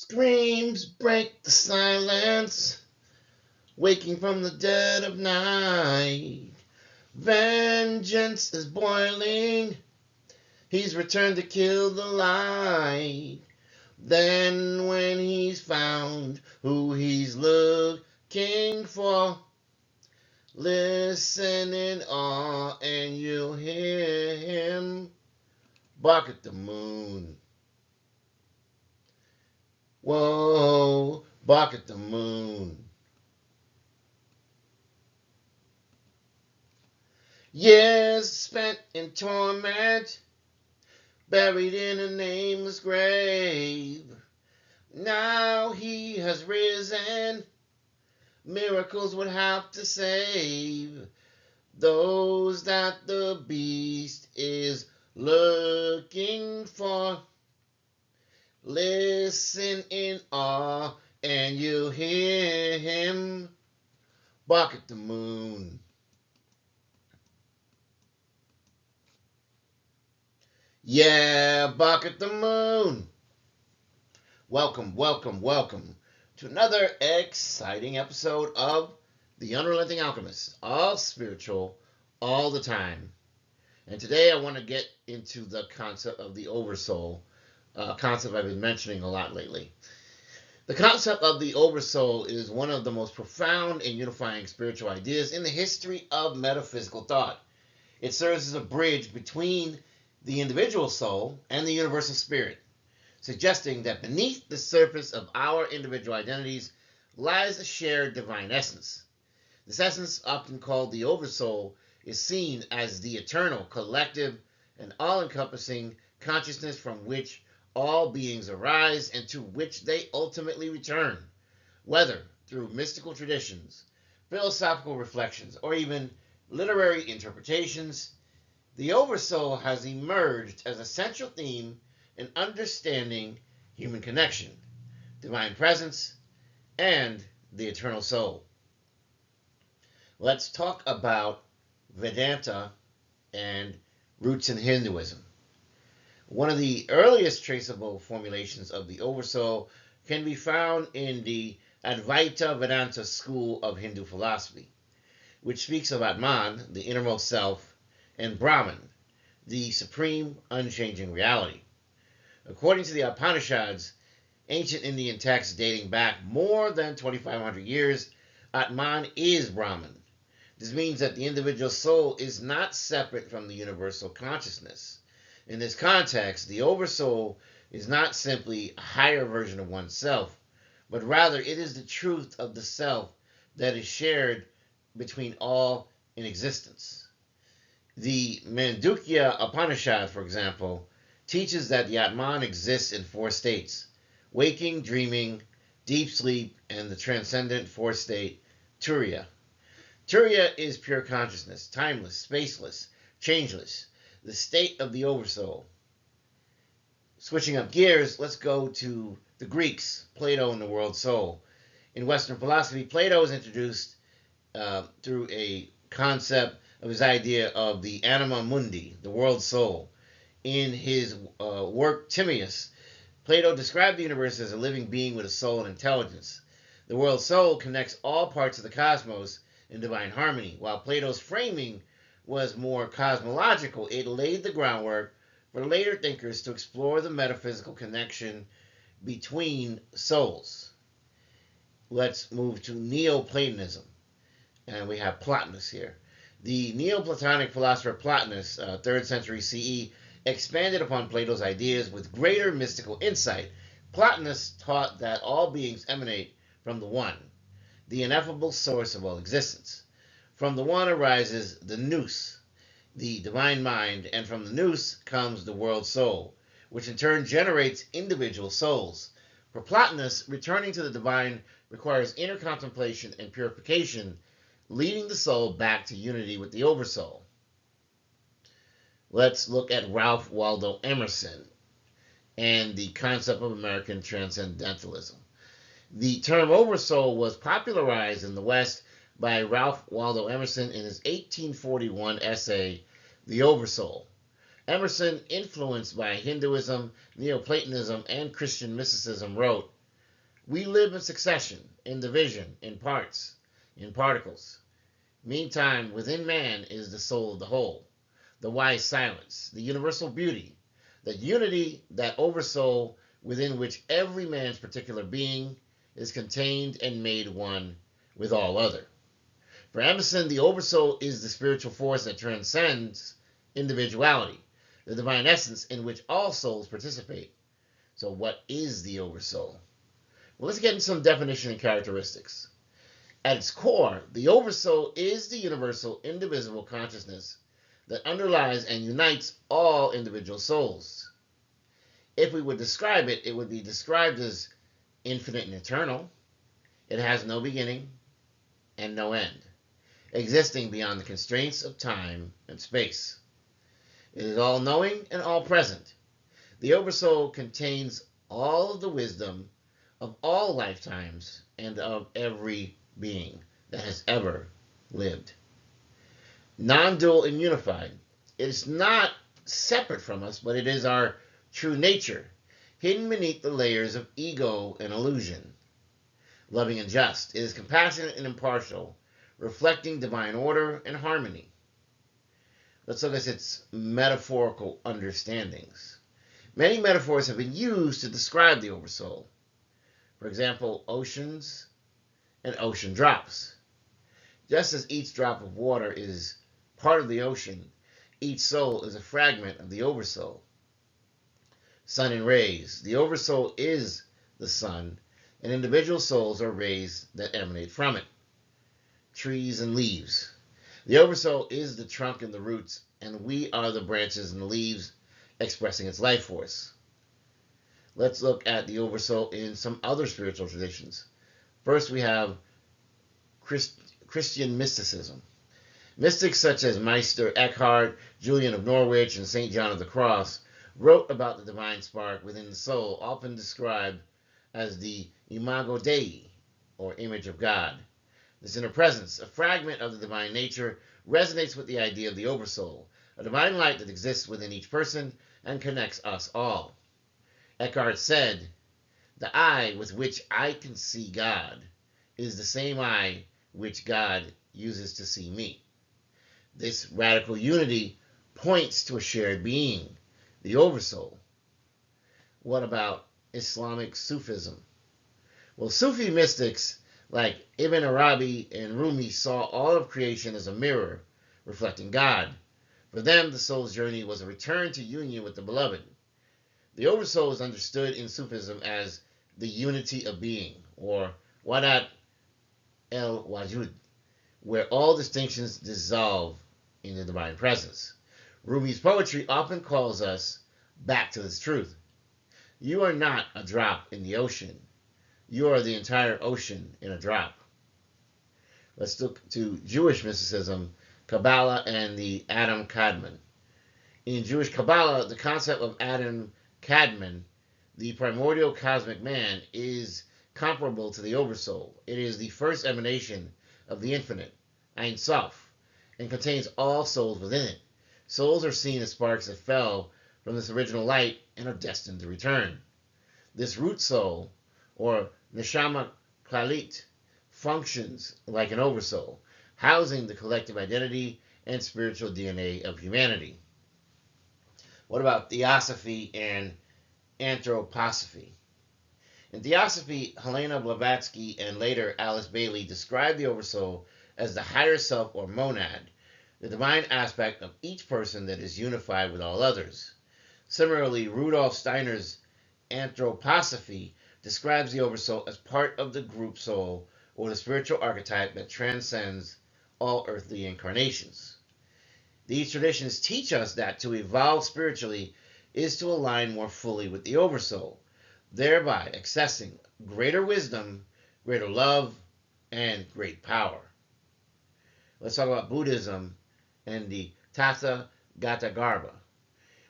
Screams break the silence, waking from the dead of night. Vengeance is boiling, he's returned to kill the light. Then when he's found who he's looking for, listen in awe and you'll hear him bark at the moon. Whoa, bark at the moon. Years spent in torment, buried in a nameless grave. Now he has risen, miracles would have to save those that the beast is looking for. Listen in awe and you'll hear him bark at the moon. Yeah, bark at the moon. Welcome, welcome, welcome to another exciting episode of The Unrelenting Alchemist. All spiritual, all the time. And today I want to get into the concept of the Oversoul, a concept I've been mentioning a lot lately. The concept of the Oversoul is one of the most profound and unifying spiritual ideas in the history of metaphysical thought. It serves as a bridge between the individual soul and the universal spirit, suggesting that beneath the surface of our individual identities lies a shared divine essence. This essence, often called the Oversoul, is seen as the eternal, collective, and all-encompassing consciousness from which all beings arise and to which they ultimately return, whether through mystical traditions, philosophical reflections, or even literary interpretations. The Oversoul has emerged as a central theme in understanding human connection, divine presence, and the eternal soul. Let's talk about Vedanta and roots in Hinduism. One of the earliest traceable formulations of the Oversoul can be found in the Advaita Vedanta school of Hindu philosophy, which speaks of Atman, the innermost self, and Brahman, the supreme, unchanging reality. According to the Upanishads, ancient Indian texts dating back more than 2,500 years, Atman is Brahman. This means that the individual soul is not separate from the universal consciousness. In this context, the Oversoul is not simply a higher version of oneself, but rather it is the truth of the self that is shared between all in existence. The Mandukya Upanishad, for example, teaches that the Atman exists in four states: waking, dreaming, deep sleep, and the transcendent fourth state, Turiya. Turiya is pure consciousness, timeless, spaceless, changeless, the state of the Oversoul. Switching up gears, let's go to the Greeks, Plato and the world soul. In Western philosophy, Plato is introduced through a concept of his idea of the anima mundi, the world soul. In his work Timaeus, Plato described the universe as a living being with a soul and intelligence. The world soul connects all parts of the cosmos in divine harmony. While Plato's framing was more cosmological, it laid the groundwork for later thinkers to explore the metaphysical connection between souls. Let's move to Neoplatonism. And we have Plotinus here. The Neoplatonic philosopher Plotinus, 3rd century CE, expanded upon Plato's ideas with greater mystical insight. Plotinus taught that all beings emanate from the One, the ineffable source of all existence. From the One arises the nous, the divine mind, and from the nous comes the world soul, which in turn generates individual souls. For Plotinus, returning to the divine requires inner contemplation and purification, leading the soul back to unity with the Oversoul. Let's look at Ralph Waldo Emerson and the concept of American transcendentalism. The term Oversoul was popularized in the West by Ralph Waldo Emerson in his 1841 essay, The Oversoul. Emerson, influenced by Hinduism, Neoplatonism, and Christian mysticism, wrote, We live in succession, in division, in parts, in particles. Meantime, within man is the soul of the whole, the wise silence, the universal beauty, the unity, that oversoul within which every man's particular being is contained and made one with all other. For Emerson, the oversoul is the spiritual force that transcends individuality, the divine essence in which all souls participate. So what is the oversoul? Well, let's get into some definition and characteristics. At its core, the Oversoul is the universal, indivisible consciousness that underlies and unites all individual souls. If we would describe it, it would be described as infinite and eternal. It has no beginning and no end, existing beyond the constraints of time and space. It is all-knowing and all-present. The Oversoul contains all of the wisdom of all lifetimes and of every being that has ever lived. Non-dual and unified. It is not separate from us, but it is our true nature, hidden beneath the layers of ego and illusion. Loving and just. It is compassionate and impartial, reflecting divine order and harmony. Let's look at its metaphorical understandings. Many metaphors have been used to describe the Oversoul. For example, oceans and ocean drops. Just as each drop of water is part of the ocean, each soul is a fragment of the Oversoul. Sun and rays. The Oversoul is the sun, and individual souls are rays that emanate from it. Trees and leaves. The Oversoul is the trunk and the roots, and we are the branches and the leaves expressing its life force. Let's look at the Oversoul in some other spiritual traditions. First, we have Christian mysticism. Mystics such as Meister Eckhart, Julian of Norwich, and St. John of the Cross wrote about the divine spark within the soul, often described as the imago Dei, or image of God. This inner presence, a fragment of the divine nature, resonates with the idea of the Oversoul, a divine light that exists within each person and connects us all. Eckhart said, "The eye with which I can see God is the same eye which God uses to see me." This radical unity points to a shared being, the Oversoul. What about Islamic Sufism? Well, Sufi mystics like Ibn Arabi and Rumi saw all of creation as a mirror reflecting God. For them, the soul's journey was a return to union with the beloved. The Oversoul is understood in Sufism as the unity of being, or Wadat el-Wajud, where all distinctions dissolve in the divine presence. Rumi's poetry often calls us back to this truth. You are not a drop in the ocean. You are the entire ocean in a drop. Let's look to Jewish mysticism, Kabbalah, and the Adam Kadmon. In Jewish Kabbalah, the concept of Adam Kadmon, the primordial cosmic man, is comparable to the Oversoul. It is the first emanation of the infinite, Ein Sof, and contains all souls within it. Souls are seen as sparks that fell from this original light and are destined to return. This root soul, or Neshama Klalit, functions like an Oversoul, housing the collective identity and spiritual DNA of humanity. What about Theosophy and Anthroposophy? In Theosophy, Helena Blavatsky and later Alice Bailey described the Oversoul as the higher self or monad, the divine aspect of each person that is unified with all others. Similarly, Rudolf Steiner's Anthroposophy describes the Oversoul as part of the group soul, or the spiritual archetype that transcends all earthly incarnations. These traditions teach us that to evolve spiritually is to align more fully with the Oversoul, thereby accessing greater wisdom, greater love, and great power. Let's talk about Buddhism and the Tathagata.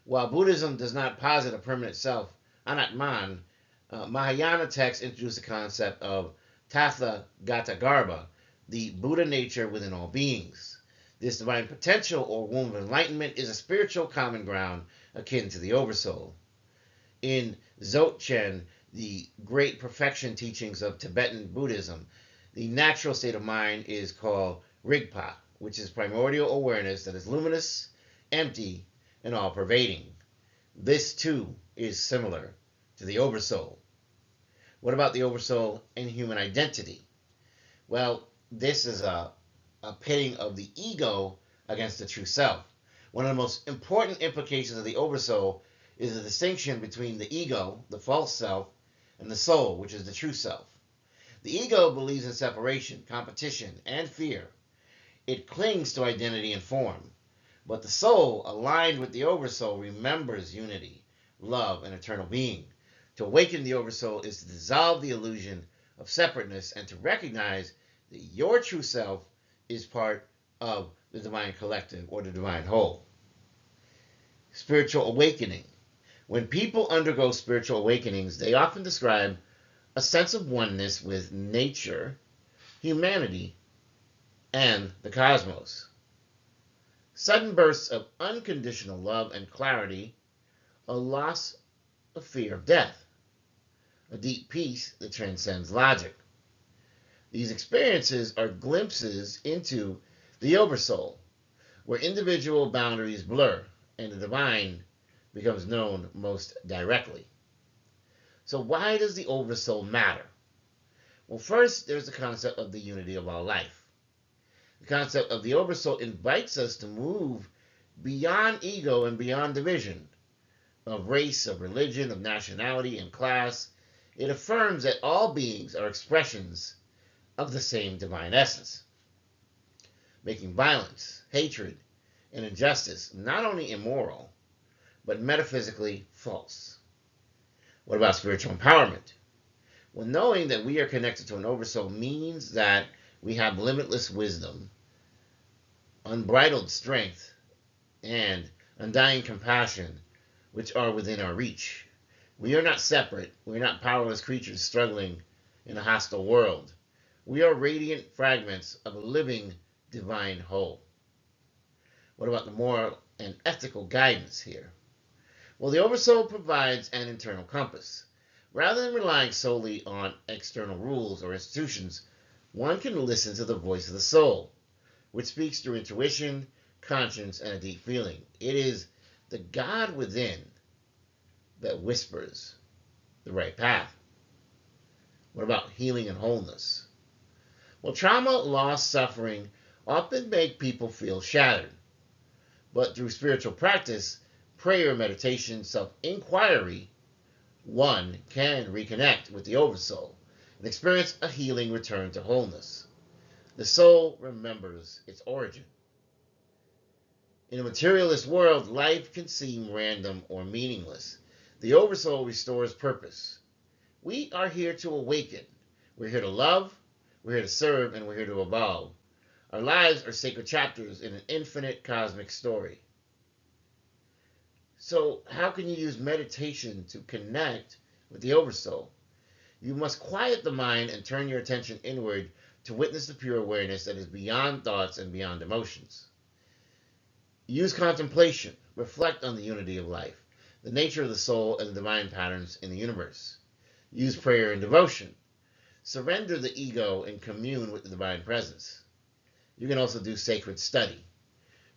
While Buddhism does not posit a permanent self, Anatman, Mahayana texts introduce the concept of Tathagata, the Buddha nature within all beings. This divine potential or womb of enlightenment is a spiritual common ground akin to the Oversoul. In Dzogchen, the great perfection teachings of Tibetan Buddhism, the natural state of mind is called Rigpa, which is primordial awareness that is luminous, empty, and all pervading. This too is similar to the Oversoul. What about the Oversoul and human identity? Well, this is a pitting of the ego against the true self. One of the most important implications of the Oversoul is the distinction between the ego, the false self, and the soul, which is the true self. The ego believes in separation, competition, and fear. It clings to identity and form. But the soul, aligned with the Oversoul, remembers unity, love, and eternal being. To awaken the Oversoul is to dissolve the illusion of separateness and to recognize that your true self is part of the divine collective or the divine whole. Spiritual awakening. When people undergo spiritual awakenings, they often describe a sense of oneness with nature, humanity, and the cosmos. Sudden bursts of unconditional love and clarity, a loss of fear of death, a deep peace that transcends logic. These experiences are glimpses into the Oversoul, where individual boundaries blur and the divine becomes known most directly. So why does the Oversoul matter? Well, first, there's the concept of the unity of all life. The concept of the Oversoul invites us to move beyond ego and beyond division of race, of religion, of nationality, and class. It affirms that all beings are expressions of the same divine essence, making violence, hatred, and injustice not only immoral, but metaphysically false. What about spiritual empowerment? Well, knowing that we are connected to an Oversoul means that we have limitless wisdom, unbridled strength, and undying compassion, which are within our reach. We are not separate. We are not powerless creatures struggling in a hostile world. We are radiant fragments of a living divine whole. What about the moral and ethical guidance here? Well, the Oversoul provides an internal compass. Rather than relying solely on external rules or institutions, one can listen to the voice of the soul, which speaks through intuition, conscience, and a deep feeling. It is the God within that whispers the right path. What about healing and wholeness? Well, trauma, loss, suffering often make people feel shattered. But through spiritual practice, prayer, meditation, self-inquiry, one can reconnect with the Oversoul and experience a healing return to wholeness. The soul remembers its origin. In a materialist world, life can seem random or meaningless. The Oversoul restores purpose. We are here to awaken. We're here to love, we're here to serve, and we're here to evolve. Our lives are sacred chapters in an infinite cosmic story. So, how can you use meditation to connect with the Oversoul? You must quiet the mind and turn your attention inward to witness the pure awareness that is beyond thoughts and beyond emotions. Use contemplation. Reflect on the unity of life, the nature of the soul, and the divine patterns in the universe. Use prayer and devotion. Surrender the ego and commune with the divine presence. You can also do sacred study.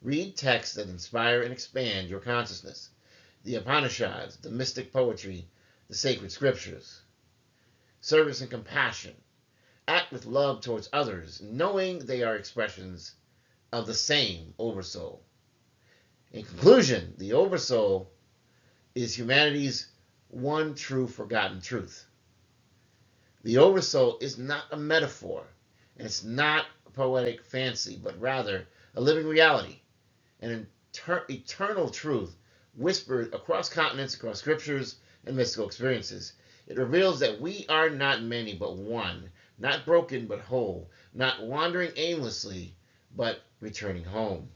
Read texts that inspire and expand your consciousness. The Upanishads, the mystic poetry, the sacred scriptures. Service and compassion. Act with love towards others, knowing they are expressions of the same Oversoul. In conclusion, the Oversoul is humanity's one true forgotten truth. The Oversoul is not a metaphor, and it's not a poetic fancy, but rather a living reality, an eternal truth whispered across continents, across scriptures, and mystical experiences. It reveals that we are not many, but one, not broken, but whole, not wandering aimlessly, but returning home.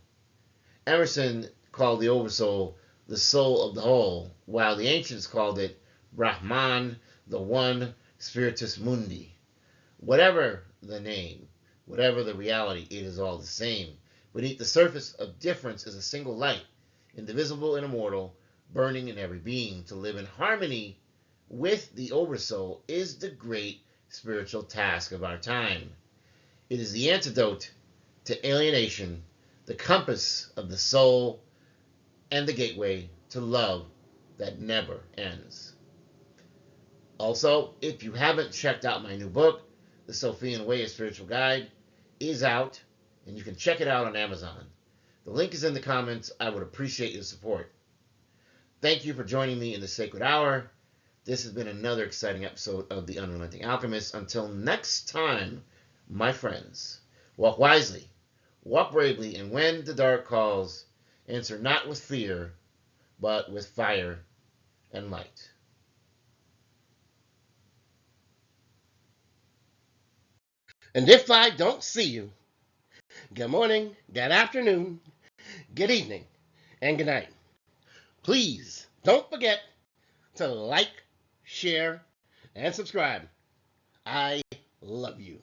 Emerson called the Oversoul the soul of the whole, while the ancients called it Brahman, the one, Spiritus Mundi. Whatever the name, whatever the reality, it is all the same. Beneath the surface of difference is a single light, indivisible and immortal, burning in every being, to live in harmony with the Oversoul is the great spiritual task of our time. It is the antidote to alienation, the compass of the soul, and the gateway to love that never ends. Also, if you haven't checked out my new book, The Sophian Way, a Spiritual Guide, is out, and you can check it out on Amazon. The link is in the comments. I would appreciate your support. Thank you for joining me in the Sacred Hour. This has been another exciting episode of The Unrelenting Alchemist. Until next time, my friends, walk wisely, walk bravely, and when the dark calls, answer not with fear, but with fire and light. And if I don't see you, good morning, good afternoon, good evening, and good night. Please don't forget to like, share, and subscribe. I love you.